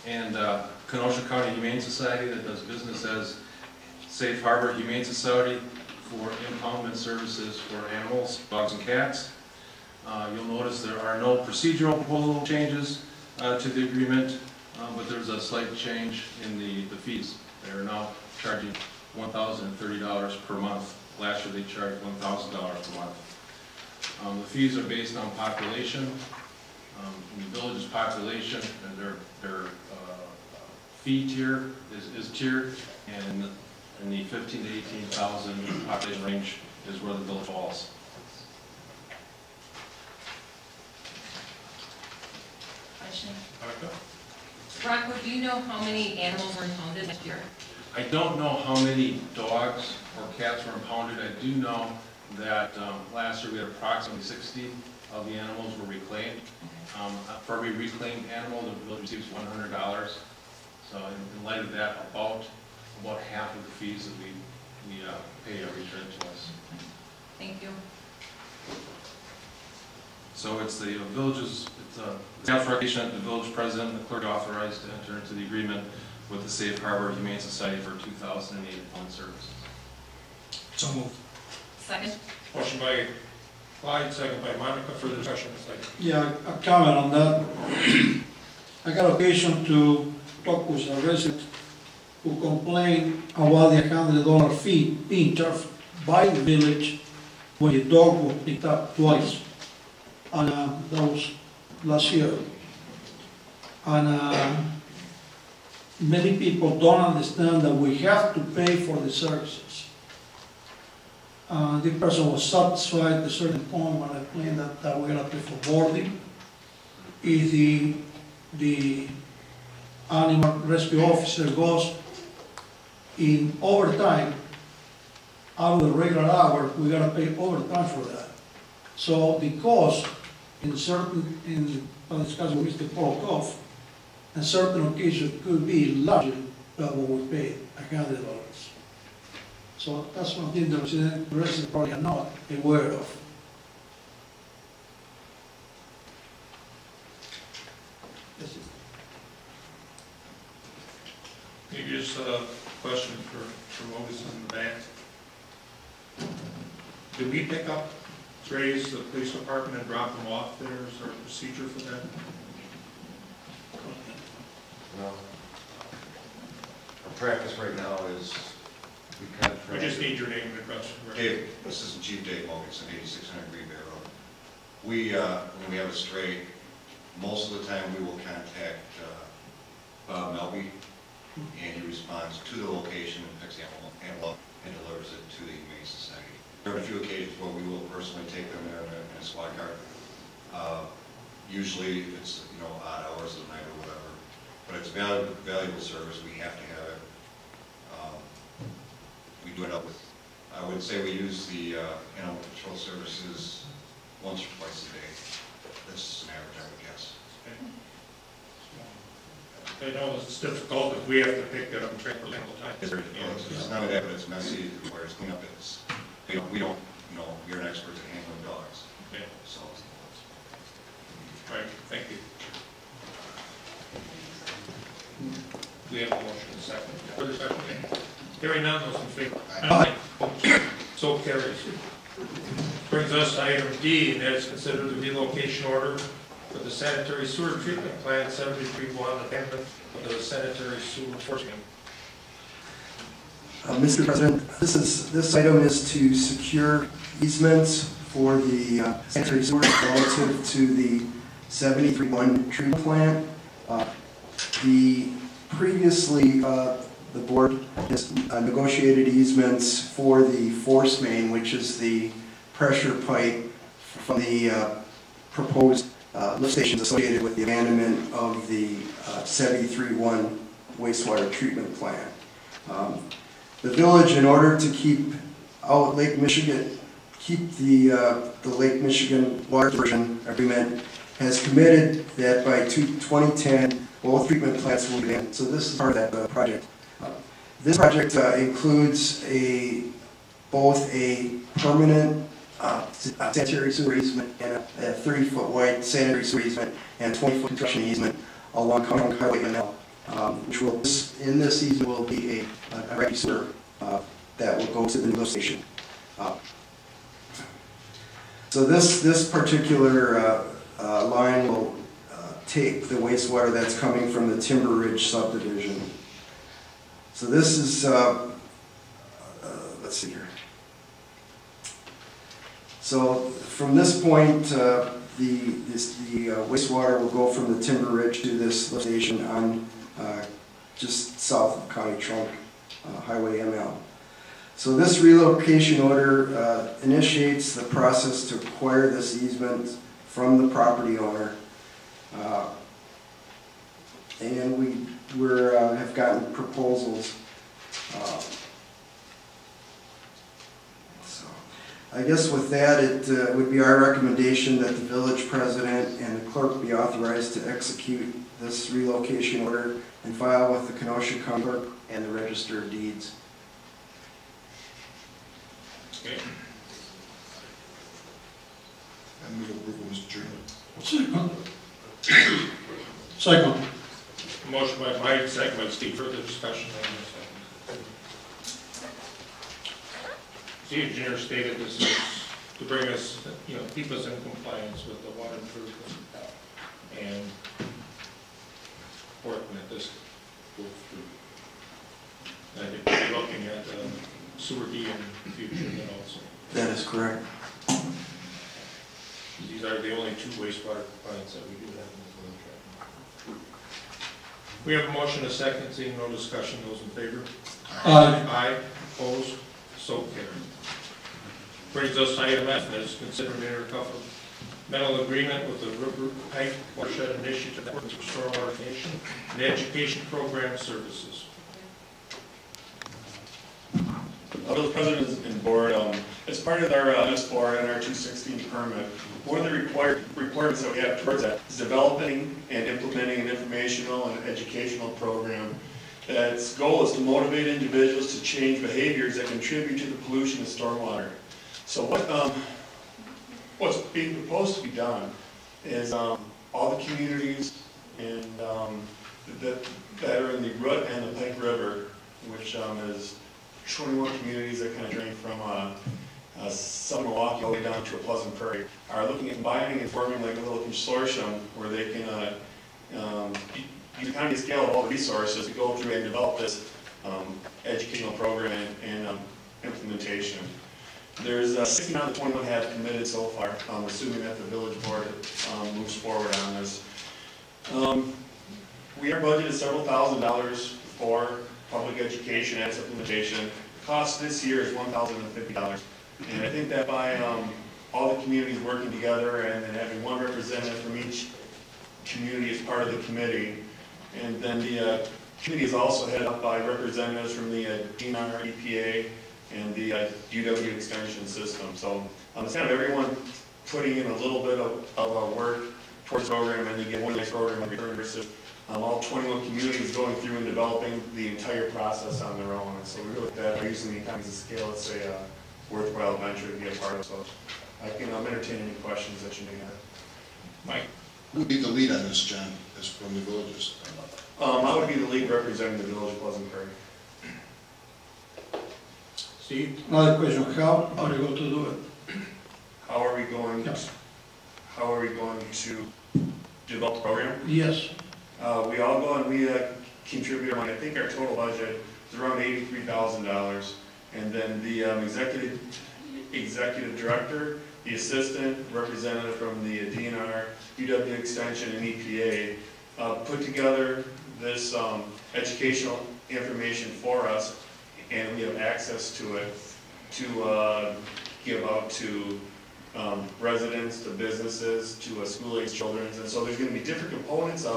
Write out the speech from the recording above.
and Kenosha County Humane Society that does business as Safe Harbor Humane Society for impoundment services for animals, dogs and cats. You'll notice there are no procedural proposal changes to the agreement, but there's a slight change in the fees. They are now charging $1,030 per month. Last year they charged $1,000 per month. The fees are based on population. In the village's population, and their fee tier is tiered, and in the 15 to 18,000 population range is where the village falls. Question. Rocco, do you know how many animals were impounded last year? I don't know how many dogs or cats were impounded. I do know that last year we had approximately 60 of the animals were reclaimed. For every reclaimed animal, the village receives $100. So in light of that, about half of the fees that we pay are returned to us. Thank you. So it's the village's, it's a staff recommendation that the village president and the clerk authorized to enter into the agreement with the Safe Harbor Humane Society for 2008 fund services. So moved. Second. Motion by Clyde, second by Monica. Further discussion? Yeah, a comment on that. I got occasion to talk with a resident who complained about the $100 fee being charged by the village when the dog was picked up twice. And that was last year. And many people don't understand that we have to pay for the services. The person was satisfied at a certain point when I explained that we're going to pay for boarding. If the animal rescue officer goes in overtime out of the regular hour, we got to pay overtime for that. So the cost in discussion with Mr. Polkoff, on certain occasions could be larger than what we pay, $100. So that's one thing the residents probably are not aware of. Maybe just a question for Moses in the back. Do we pick up strays to the police department and drop them off there? Is there a procedure for that? Well, our practice right now is we kind of. I just need your name and address. Dave, Assistant Chief Dave Mogensen, 8600 Green Bay Road. When we have a stray, most of the time we will contact Bob Melby, and he responds to the location and picks the animal up and delivers it to the Humane Society. There are a few occasions where we will personally take them there in a SWAT car. Usually it's odd hours of the night or whatever, but it's valuable service. We have to have it. We do it up with. I would say we use the animal control services once or twice a day. That's just an average, I would guess. I know it's difficult if we have to pick it up and transport it all the time. It's not that, but it's messy. It requires cleanup. We don't, you're an expert at handling dogs. Okay. So. All right, thank you. We have a motion and a second. Further discussion? Hearing none, those in favor? Aye. So carries. Brings us to item D, and that is considered the relocation order for the sanitary sewer treatment plant 73-1 abandonment of the sanitary sewer enforcement. Mr. President, this item is to secure easements for the sanitary sewer relative to the 73-1 treatment plant. Previously, the board has negotiated easements for the force main, which is the pressure pipe from the proposed lift stations associated with the abandonment of the 73-1 wastewater treatment plant. The village, in order to keep out Lake Michigan, keep the Lake Michigan water diversion agreement, has committed that by 2010 both treatment plants will be abandoned. So this is part of that project. This project includes both a permanent sanitary sewer easement and a 30-foot wide sanitary sewer easement and a 20-foot construction easement along Highway ML. which will, in this easement will be a right sewer that will go to the lift station. So this particular line will take the wastewater that's coming from the Timber Ridge subdivision. So this is, let's see here. So from this point, the wastewater will go from the Timber Ridge to this lift station on just south of County Trunk, Highway ML. So this relocation order initiates the process to acquire this easement from the property owner. And we have gotten proposals. So I guess with that, it would be our recommendation that the village president and the clerk be authorized to execute this relocation order and file with the Kenosha County Clerk and the Register of Deeds. Okay. I move approval, Mr. Chairman. Second. Second. Motion by Mike, second by Steve. Further discussion on this? The engineer stated this is to bring us, keep us in compliance with the water improvement and important that this goes through. I think we'll be looking at sewer D in the future then also. That is correct. These are the only two wastewater compliance that we do have in the village right now. We have a motion, a second, seeing no discussion. Those in favor? Aye. Aye. Opposed? So carried. Brings us to item F, and is considered intergovernmental agreement with the River Pike Watershed Initiative for Stormwater Nation and Education Program Services. Village President and Board, as part of our S4 and our 216 permit, one of the requirements that we have towards that is developing and implementing an informational and educational program that's goal is to motivate individuals to change behaviors that contribute to the pollution of stormwater. So what's being proposed to be done is all the communities in, that are in the Root and the Pike River, which is 21 communities that kind of drain from Southern Milwaukee all the way down to a Pleasant Prairie, are looking at combining and forming like a little consortium where they can use economy of scale of all the resources to go through and develop this educational program and implementation. There's 16 out of the 21 have committed so far, assuming that the village board moves forward on this. We are budgeted several $1,000s for public education and its implementation. The cost this year is $1,050. And I think that by all the communities working together and then having one representative from each community as part of the committee, and then the committee is also headed up by representatives from the DNR, EPA, and the UW extension system. So it's kind of everyone putting in a little bit of work towards the program, and you get one nice program in return versus all 21 communities going through and developing the entire process on their own. And so we really look at that using the economies of scale, it's a worthwhile venture to be a part of. So I can entertain any questions that you may have. Mike? Who would be the lead on this, John, as from the villages? I would be the lead representing the village of Pleasant Prairie. Steve? Another question, how are you going to do it? How are we going Yes. How are we going to develop the program? Yes. We all go and we contribute our money. I think our total budget is around $83,000. And then the executive director, the assistant representative from the DNR, UW Extension, and EPA put together this educational information for us, and we have access to it to give out to residents, to businesses, to school-age children. And so there's going to be different components of